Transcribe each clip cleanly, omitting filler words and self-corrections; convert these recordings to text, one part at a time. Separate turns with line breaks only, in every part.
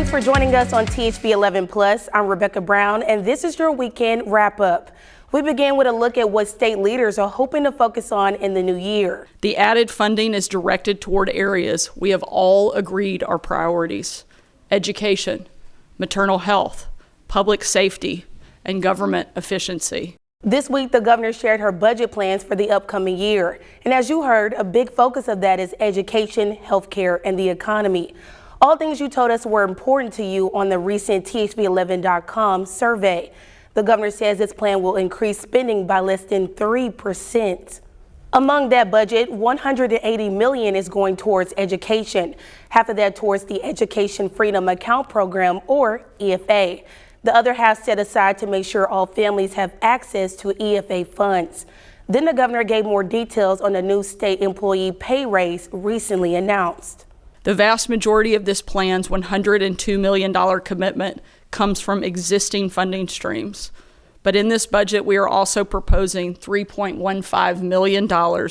Thanks for joining us on THV11 Plus. I'm Rebecca Brown, and this is your weekend wrap-up. We begin with a look at what state leaders are hoping to focus on in the new year.
The added funding is directed toward areas we have all agreed are priorities: education, maternal health, public safety, and government efficiency.
This week, the governor shared her budget plans for the upcoming year. And as you heard, a big focus of that is education, healthcare, and the economy. All things you told us were important to you on the recent THV11.com survey. The governor says this plan will increase spending by less than 3%. Among that budget, $180 million is going towards education, half of that towards the Education Freedom Account Program, or EFA. The other half set aside to make sure all families have access to EFA funds. Then the governor gave more details on the new state employee pay raise recently announced.
The vast majority of this plan's $102 million commitment comes from existing funding streams. But in this budget, we are also proposing $3.15 million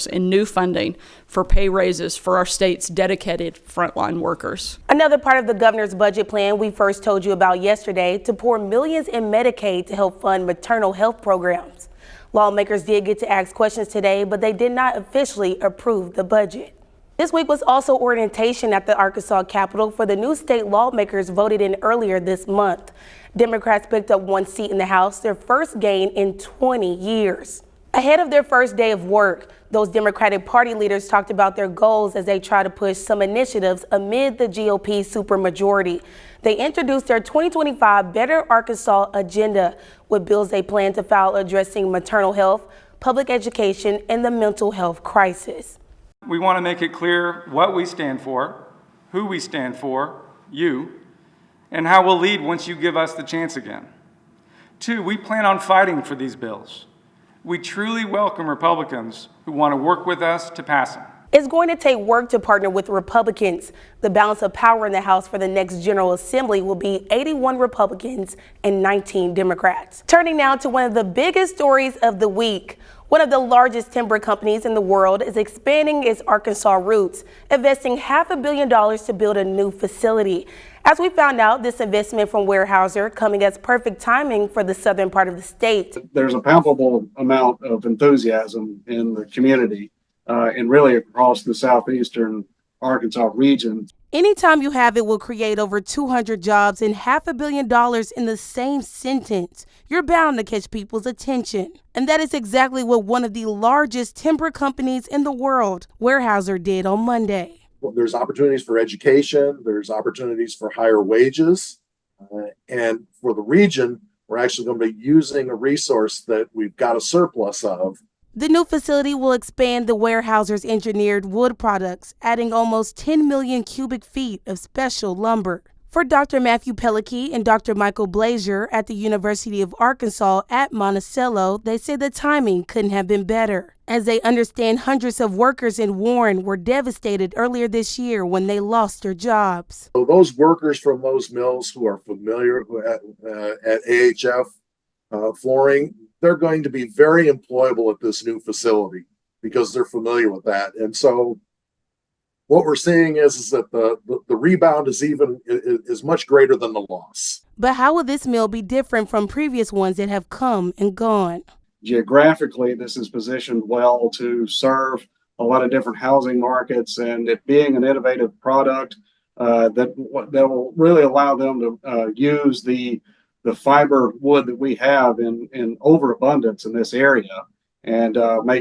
in new funding for pay raises for our state's dedicated frontline workers.
Another part of the governor's budget plan we first told you about yesterday to pour millions in Medicaid to help fund maternal health programs. Lawmakers did get to ask questions today, but they did not officially approve the budget. This week was also orientation at the Arkansas Capitol for the new state lawmakers voted in earlier this month. Democrats picked up one seat in the House, their first gain in 20 years. Ahead of their first day of work, those Democratic Party leaders talked about their goals as they try to push some initiatives amid the GOP supermajority. They introduced their 2025 Better Arkansas agenda with bills they plan to file addressing maternal health, public education, and the mental health crisis.
We want to make it clear what we stand for, who we stand for, you, and how we'll lead once you give us the chance again. 2, we plan on fighting for these bills. We truly welcome Republicans who want to work with us to pass them.
It's going to take work to partner with Republicans. The balance of power in the House for the next General Assembly will be 81 Republicans and 19 Democrats. Turning now to one of the biggest stories of the week. One of the largest timber companies in the world is expanding its Arkansas roots, investing $500 million to build a new facility. As we found out, this investment from Weyerhaeuser coming as perfect timing for the southern part of the state.
There's a palpable amount of enthusiasm in the community and really across the southeastern Arkansas region.
Anytime you have it will create over 200 jobs and $500 million in the same sentence. You're bound to catch people's attention. And that is exactly what one of the largest timber companies in the world, Weyerhaeuser, did on Monday.
There's opportunities for education, there's opportunities for higher wages, and for the region, we're actually going to be using a resource that we've got a surplus of.
The new facility will expand the Weyerhaeuser's engineered wood products, adding almost 10 million cubic feet of special lumber. For Dr. Matthew Pellicky and Dr. Michael Blazier at the University of Arkansas at Monticello, they say the timing couldn't have been better, as they understand hundreds of workers in Warren were devastated earlier this year when they lost their jobs.
So those workers from those mills who are familiar at AHF flooring, they're going to be very employable at this new facility because they're familiar with that. And so what we're seeing is that the rebound is much greater than the loss.
But how will this mill be different from previous ones that have come and gone?
Geographically, this is positioned well to serve a lot of different housing markets, and it being an innovative product that will really allow them to use the fiber wood that we have in overabundance in this area and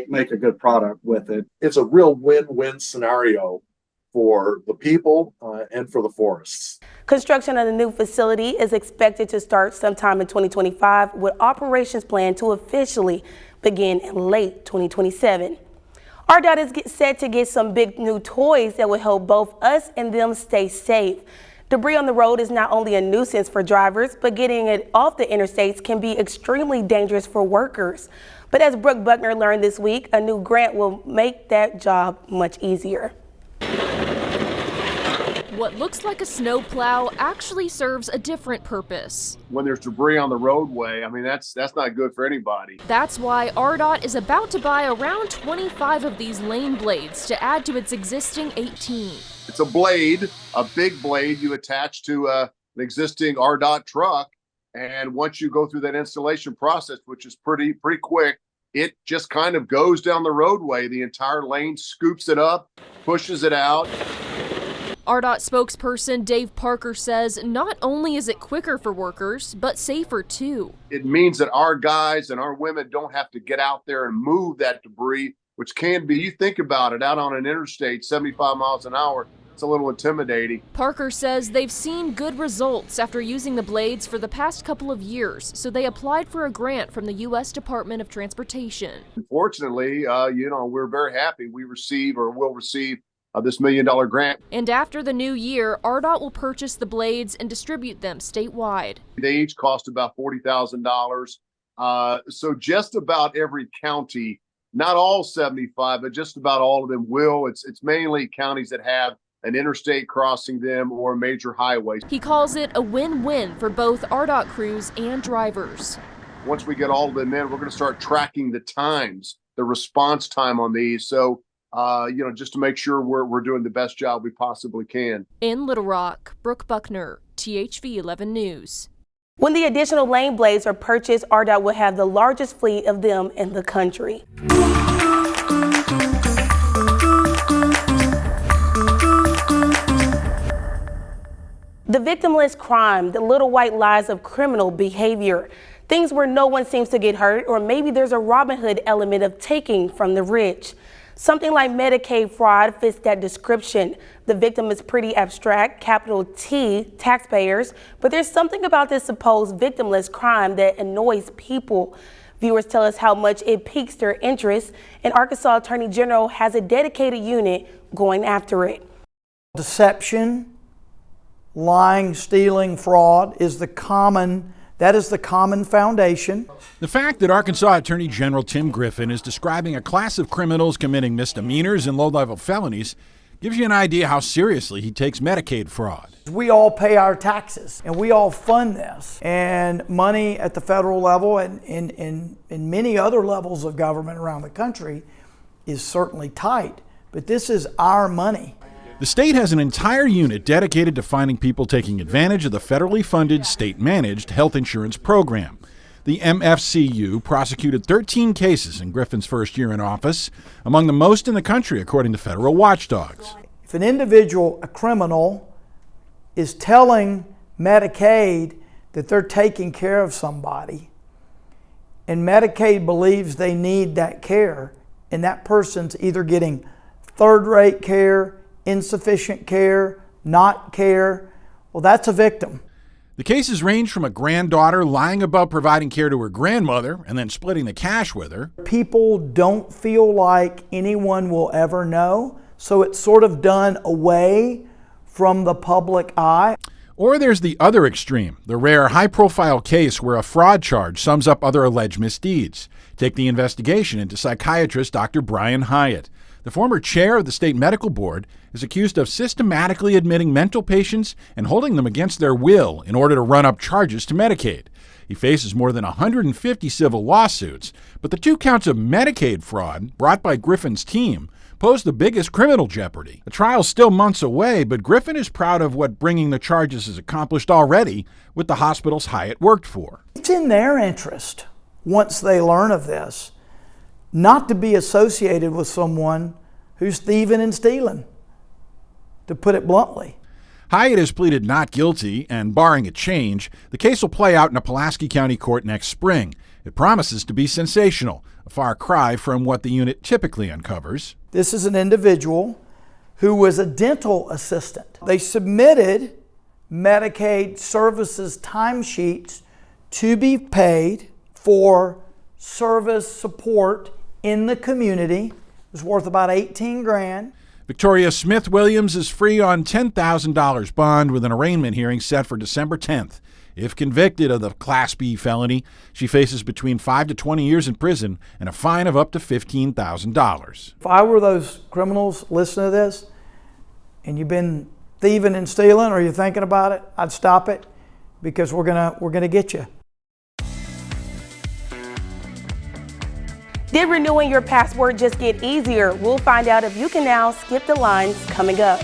make a good product with it.
It's a real win-win scenario for the people and for the forests.
Construction of the new facility is expected to start sometime in 2025 with operations planned to officially begin in late 2027. RDOT is set to get some big new toys that will help both us and them stay safe. Debris on the road is not only a nuisance for drivers, but getting it off the interstates can be extremely dangerous for workers. But as Brooke Buckner learned this week, a new grant will make that job much easier.
What looks like a snowplow actually serves a different purpose.
When there's debris on the roadway, I mean, that's not good for anybody.
That's why RDOT is about to buy around 25 of these lane blades to add to its existing 18.
It's a blade, a big blade you attach to an existing RDOT truck. And once you go through that installation process, which is pretty quick, it just kind of goes down the roadway. The entire lane scoops it up, pushes it out.
RDOT spokesperson Dave Parker says not only is it quicker for workers, but safer too.
It means that our guys and our women don't have to get out there and move that debris, which can be, you think about it, out on an interstate, 75 miles an hour, it's a little intimidating.
Parker says they've seen good results after using the blades for the past couple of years, so they applied for a grant from the U.S. Department of Transportation.
Unfortunately, we're very happy we receive or will receive this $1 million grant.
And after the new year, RDOT will purchase the blades and distribute them statewide.
They each cost about $40,000. So just about every county, not all 75, but just about all of them will. It's mainly counties that have an interstate crossing them or major highways.
He calls it a win-win for both RDOT crews and drivers.
Once we get all of them in, we're going to start tracking the times, the response time on these. So just to make sure we're doing the best job we possibly can.
In Little Rock, Brooke Buckner, THV11 News.
When the additional lane blades are purchased, RDOT will have the largest fleet of them in the country. The victimless crime, the little white lies of criminal behavior, things where no one seems to get hurt, or maybe there's a Robin Hood element of taking from the rich. Something like Medicaid fraud fits that description. The victim is pretty abstract, capital T, taxpayers, but there's something about this supposed victimless crime that annoys people. Viewers tell us how much it piques their interest, and Arkansas Attorney General has a dedicated unit going after it.
Deception, lying, stealing, fraud is the common foundation.
The fact that Arkansas Attorney General Tim Griffin is describing a class of criminals committing misdemeanors and low-level felonies gives you an idea how seriously he takes Medicaid fraud.
We all pay our taxes and we all fund this. And money at the federal level and in many other levels of government around the country is certainly tight, but this is our money.
The state has an entire unit dedicated to finding people taking advantage of the federally funded, state-managed health insurance program. The MFCU prosecuted 13 cases in Griffin's first year in office, among the most in the country, according to federal watchdogs.
If an individual, a criminal, is telling Medicaid that they're taking care of somebody, and Medicaid believes they need that care, and that person's either getting third-rate care, insufficient care, not care, well, that's a victim.
The cases range from a granddaughter lying about providing care to her grandmother and then splitting the cash with her.
People don't feel like anyone will ever know, so it's sort of done away from the public eye.
Or there's the other extreme, the rare high-profile case where a fraud charge sums up other alleged misdeeds. Take the investigation into psychiatrist Dr. Brian Hyatt. The former chair of the state medical board is accused of systematically admitting mental patients and holding them against their will in order to run up charges to Medicaid. He faces more than 150 civil lawsuits, but the 2 counts of Medicaid fraud brought by Griffin's team pose the biggest criminal jeopardy. The trial's still months away, but Griffin is proud of what bringing the charges has accomplished already with the hospitals Hyatt worked for.
It's in their interest, once they learn of this, not to be associated with someone who's thieving and stealing, to put it bluntly.
Hyatt has pleaded not guilty, and barring a change, the case will play out in a Pulaski County court next spring. It promises to be sensational, a far cry from what the unit typically uncovers.
This is an individual who was a dental assistant. They submitted Medicaid services timesheets to be paid for service support in the community. It was worth about $18,000.
Victoria Smith Williams is free on $10,000 bond with an arraignment hearing set for December 10th. If convicted of the Class B felony, she faces between 5 to 20 years in prison and a fine of up to $15,000.
If I were those criminals listening to this, and you've been thieving and stealing, or you're thinking about it, I'd stop it, because we're gonna get you.
Did renewing your password just get easier? We'll find out if you can now skip the lines coming up.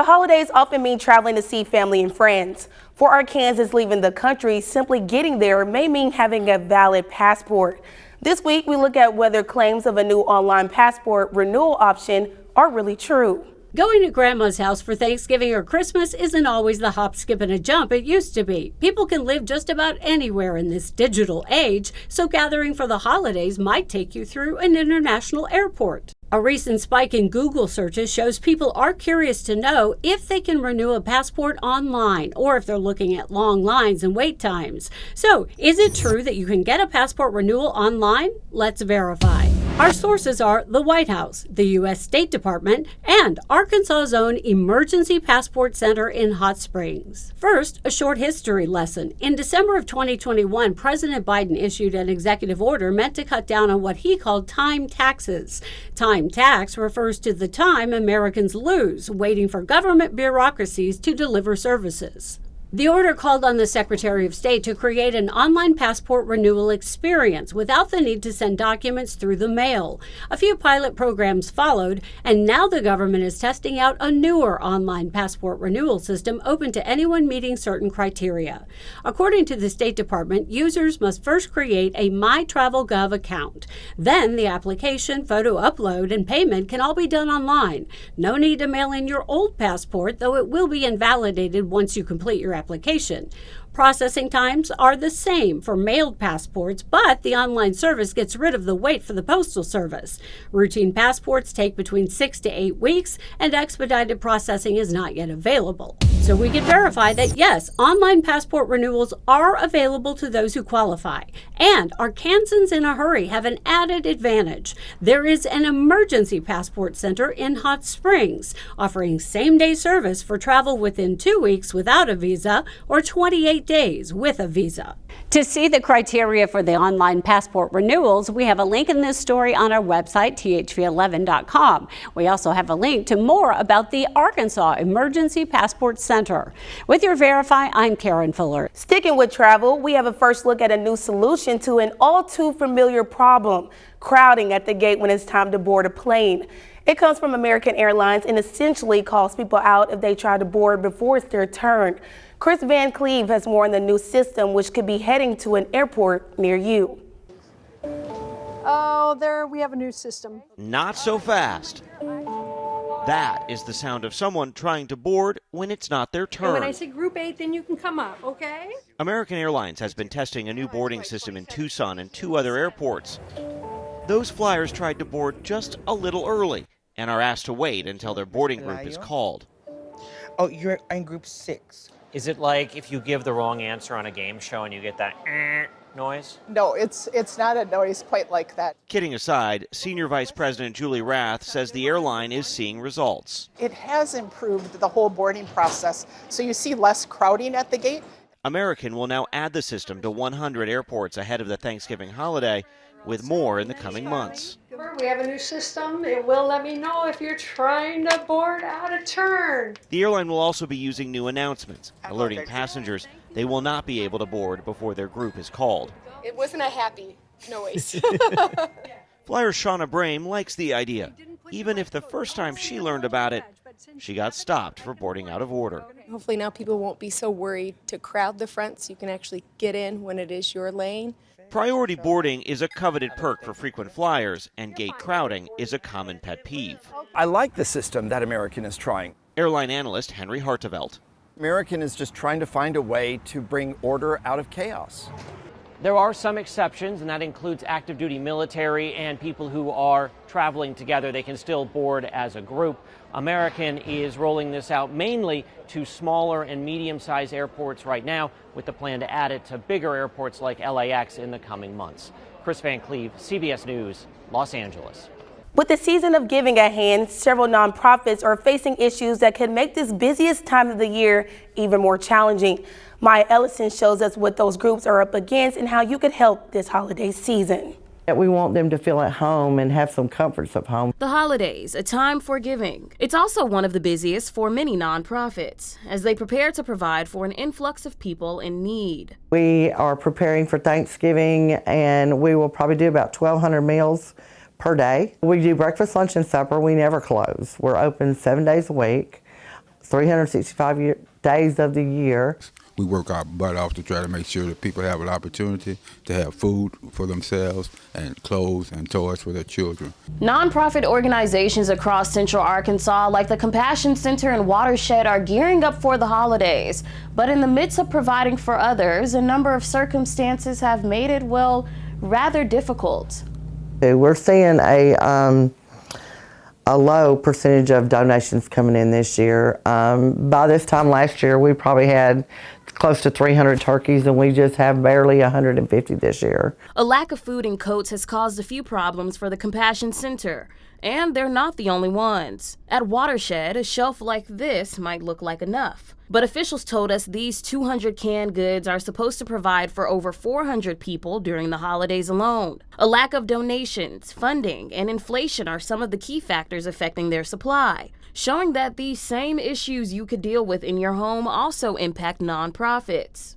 holidays often mean traveling to see family and friends. For our Kansans leaving the country, simply getting there may mean having a valid passport. This week, we look at whether claims of a new online passport renewal option are really true.
Going to grandma's house for Thanksgiving or Christmas isn't always the hop, skip, and a jump it used to be. People can live just about anywhere in this digital age, so gathering for the holidays might take you through an international airport. A recent spike in Google searches shows people are curious to know if they can renew a passport online or if they're looking at long lines and wait times. So, is it true that you can get a passport renewal online? Let's verify. Our sources are the White House, the U.S. State Department, and Arkansas's own Emergency Passport Center in Hot Springs. First, a short history lesson. In December of 2021, President Biden issued an executive order meant to cut down on what he called time taxes. Time tax refers to the time Americans lose waiting for government bureaucracies to deliver services. The order called on the Secretary of State to create an online passport renewal experience without the need to send documents through the mail. A few pilot programs followed, and now the government is testing out a newer online passport renewal system open to anyone meeting certain criteria. According to the State Department, users must first create a MyTravelGov account. Then the application, photo upload, and payment can all be done online. No need to mail in your old passport, though it will be invalidated once you complete your application. Processing times are the same for mailed passports, but the online service gets rid of the wait for the postal service. Routine passports take between 6 to 8 weeks, and expedited processing is not yet available. So we can verify that yes, online passport renewals are available to those who qualify. And our Kansans in a hurry have an added advantage. There is an emergency passport center in Hot Springs, offering same-day service for travel within 2 weeks without a visa or 28 days with a visa. To see the criteria for the online passport renewals, we have a link in this story on our website, THV11.com. We also have a link to more about the Arkansas Emergency Passport Center. With your Verify, I'm Karen Fuller.
Sticking with travel, we have a first look at a new solution to an all too familiar problem, crowding at the gate when it's time to board a plane. It comes from American Airlines and essentially calls people out if they try to board before it's their turn. Chris Van Cleve has more on the new system, which could be heading to an airport near you.
Oh, there we have a new system.
Not so fast. That is the sound of someone trying to board when it's not their turn.
And when I say group 8, then you can come up, okay?
American Airlines has been testing a new boarding system in Tucson and 2 other airports. Those flyers tried to board just a little early and are asked to wait until their boarding group is called.
Oh, you're in group 6.
Is it like if you give the wrong answer on a game show and you get that noise?
No, it's not a noise quite like that.
Kidding aside, Senior Vice President Julie Rath says the airline is seeing results.
It has improved the whole boarding process, so you see less crowding at the gate.
American will now add the system to 100 airports ahead of the Thanksgiving holiday, with more in the coming months.
We have a new system. It will let me know if you're trying to board out of turn.
The airline will also be using new announcements, alerting passengers they will not be able to board before their group is called.
It wasn't a happy noise.
Flyer Shauna Brame likes the idea, even if the first time she learned about it, she got stopped for boarding out of order.
Hopefully now people won't be so worried to crowd the front so you can actually get in when it is your lane.
Priority boarding is a coveted perk for frequent flyers, and gate crowding is a common pet peeve.
I like the system that American is trying.
Airline analyst Henry Hartevelt.
American is just trying to find a way to bring order out of chaos.
There are some exceptions, and that includes active duty military and people who are traveling together. They can still board as a group. American is rolling this out mainly to smaller and medium-sized airports right now, with the plan to add it to bigger airports like LAX in the coming months. Chris Van Cleve, CBS News, Los Angeles.
With the season of giving at hand, several nonprofits are facing issues that could make this busiest time of the year even more challenging. Maya Ellison shows us what those groups are up against and how you could help this holiday season.
We want them to feel at home and have some comforts of home.
The holidays, a time for giving. It's also one of the busiest for many nonprofits as they prepare to provide for an influx of people in need.
We are preparing for Thanksgiving, and we will probably do about 1,200 meals per day. We do breakfast, lunch, and supper. We never close. We're open 7 days a week. 365 days of the year.
We work our butt off to try to make sure that people have an opportunity to have food for themselves and clothes and toys for their children.
Nonprofit organizations across Central Arkansas, like the Compassion Center and Watershed, are gearing up for the holidays. But in the midst of providing for others, a number of circumstances have made it, well, rather difficult.
We're seeing a low percentage of donations coming in this year. By this time last year, we probably had close to 300 turkeys, and we just have barely 150 this year.
A lack of food and coats has caused a few problems for the Compassion Center, and they're not the only ones. At Watershed, a shelf like this might look like enough. But officials told us these 200 canned goods are supposed to provide for over 400 people during the holidays alone. A lack of donations, funding, and inflation are some of the key factors affecting their supply, showing that these same issues you could deal with in your home also impact nonprofits.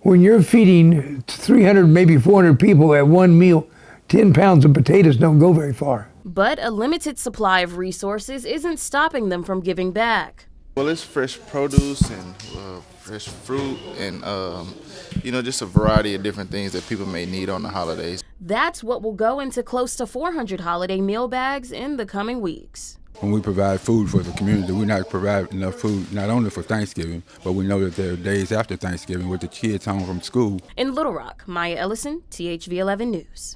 When you're feeding 300, maybe 400 people at one meal, 10 pounds of potatoes don't go very far.
But a limited supply of resources isn't stopping them from giving back.
Well, it's fresh produce and fresh fruit and, just a variety of different things that people may need on the holidays.
That's what will go into close to 400 holiday meal bags in the coming weeks.
When we provide food for the community, we not provide enough food not only for Thanksgiving, but we know that there are days after Thanksgiving with the kids home from school.
In Little Rock, Maya Ellison, THV11 News.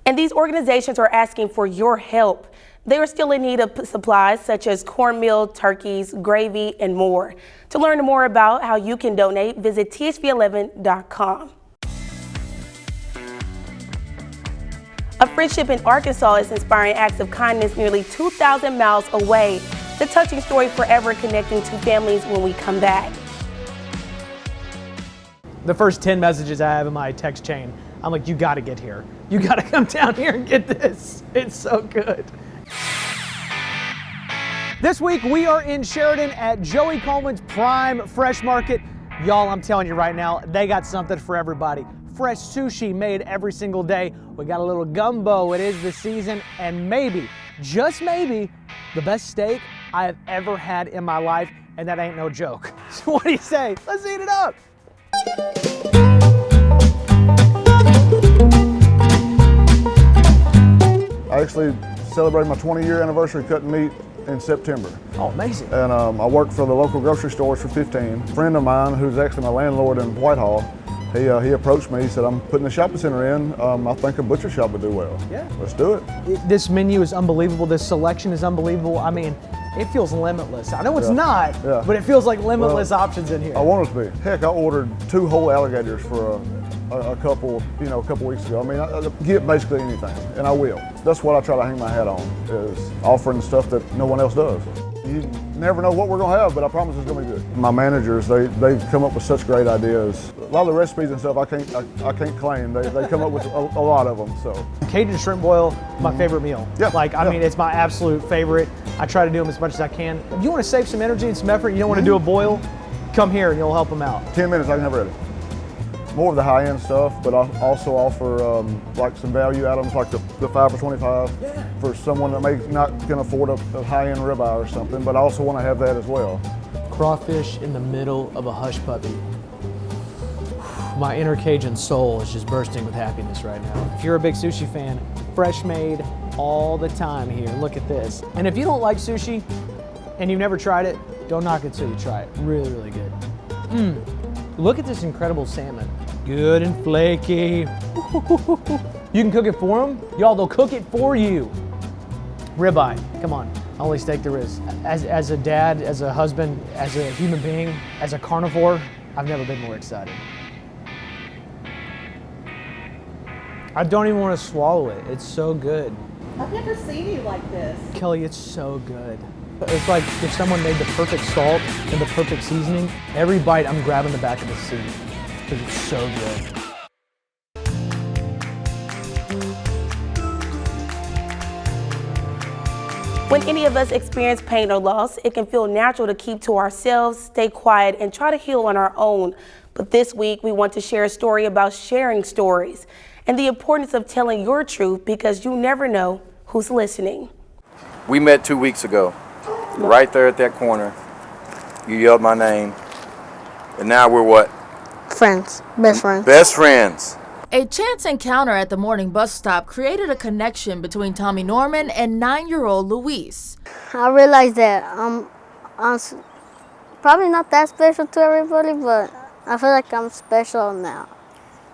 And these organizations are asking for your help. They are still in need of supplies such as cornmeal, turkeys, gravy, and more. To learn more about how you can donate, visit THV11.com. A friendship in Arkansas is inspiring acts of kindness nearly 2,000 miles away. The touching story forever connecting two families when we come back.
The first 10 messages I have in my text chain, I'm like, you gotta get here. You gotta come down here and get this. It's so good. This week we are in Sheridan at Joey Coleman's Prime Fresh Market. Y'all, I'm telling you right now, they got something for everybody. Fresh sushi made every single day. We got a little gumbo, it is the season, and maybe, just maybe, the best steak I have ever had in my life, and that ain't no joke. So what do you say? Let's eat it up.
I actually celebrated my 20-year anniversary cutting meat in September.
Oh, amazing.
And I worked for the local grocery stores for 15. A friend of mine, who's actually my landlord in Whitehall, he approached me, he said, I'm putting a shopping center in, I think a butcher shop would do well.
Yeah.
Let's do it.
This menu is unbelievable, this selection is unbelievable. I mean, it feels limitless. I know it's not, but it feels like limitless options in here.
I want it to be. Heck, I ordered 2 whole alligators for a couple weeks ago. I mean, I get basically anything, and I will. That's what I try to hang my hat on, is offering stuff that no one else does. You never know what we're gonna have, but I promise it's gonna be good. My managers, they've come up with such great ideas. A lot of the recipes and stuff I can't claim. They come up with a lot of them. So
Cajun shrimp boil, my favorite meal.
Yeah.
I mean, it's my absolute favorite. I try to do them as much as I can. If you want to save some energy and some effort, you don't want to do a boil, come here and you'll help them out.
10 minutes, I can have it ready. More of the high-end stuff, but I also offer like some value items like the 5 for 25 for someone that may not can afford a high-end ribeye or something, but I also want to have that as well.
Crawfish in the middle of a hush puppy. My inner Cajun soul is just bursting with happiness right now. If you're a big sushi fan, fresh made all the time here. Look at this. And if you don't like sushi and you've never tried it, don't knock it till you try it. Really, really good. Look at this incredible salmon. Good and flaky. You can cook it for them. Y'all, they'll cook it for you. Ribeye, come on, only steak there is. As a dad, as a husband, as a human being, as a carnivore, I've never been more excited. I don't even want to swallow it. It's so good.
I've never seen you like this.
Kelly, it's so good. It's like if someone made the perfect salt and the perfect seasoning, every bite I'm grabbing the back of the seat because it's so good.
When any of us experience pain or loss, it can feel natural to keep to ourselves, stay quiet, and try to heal on our own. But this week, we want to share a story about sharing stories and the importance of telling your truth because you never know who's listening.
We met 2 weeks ago, right there at that corner.
You yelled my name. And now we're what?
Friends. Best friends.
Best friends.
A chance encounter at the morning bus stop created a connection between Tommy Norman and 9-year-old Luis.
I realized that I'm probably not that special to everybody, but I feel like I'm special now.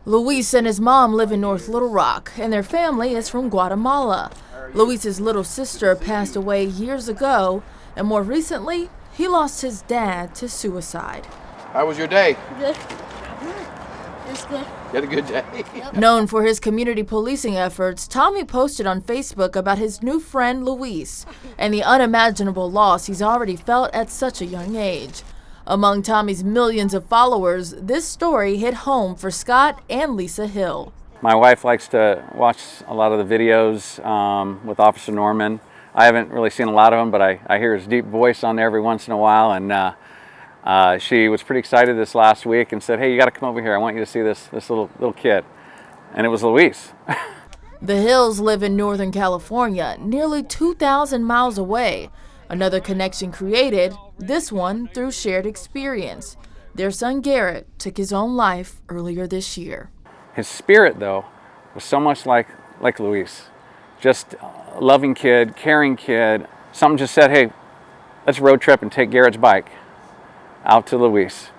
Luis and his mom live in North Little Rock, and their family is from Guatemala. Luis's little sister passed away years ago, and more recently, he lost his dad to suicide.
How was your day?
Good. It's good.
You had a good day?
Known for his community policing efforts, Tommy posted on Facebook about his new friend Luis and the unimaginable loss he's already felt at such a young age. Among Tommy's millions of followers, this story hit home for Scott and Lisa Hill.
My wife likes to watch a lot of the videos with Officer Norman. I haven't really seen a lot of them, but I hear his deep voice on there every once in a while, and she was pretty excited this last week and said, "Hey, you got to come over here. I want you to see this little kid." And it was Luis.
The Hills live in Northern California, nearly 2,000 miles away. Another connection created, this one through shared experience. Their son Garrett took his own life earlier this year.
His spirit, though, was so much like Luis. Just a loving kid, caring kid. Someone just said, "Hey, let's road trip and take Garrett's bike out to Luis."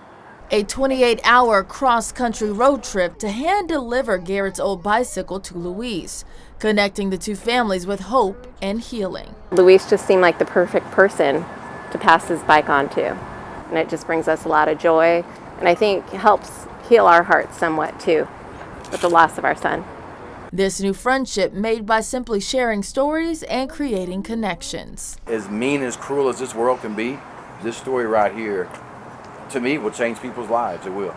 A 28-hour cross-country road trip to hand-deliver Garrett's old bicycle to Luis, connecting the two families with hope and healing.
Luis just seemed like the perfect person to pass his bike on to, and it just brings us a lot of joy, and I think helps heal our hearts somewhat too with the loss of our son.
This new friendship made by simply sharing stories and creating connections.
As mean, as cruel as this world can be, this story right here, to me, will change people's lives. It will.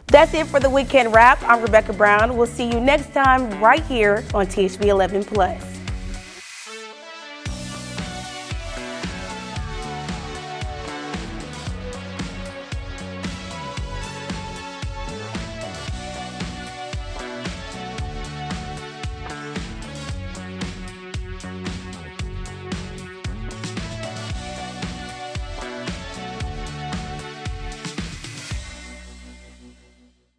That's it for the Weekend Wrap. I'm Rebecca Brown. We'll see you next time right here on THV11 Plus.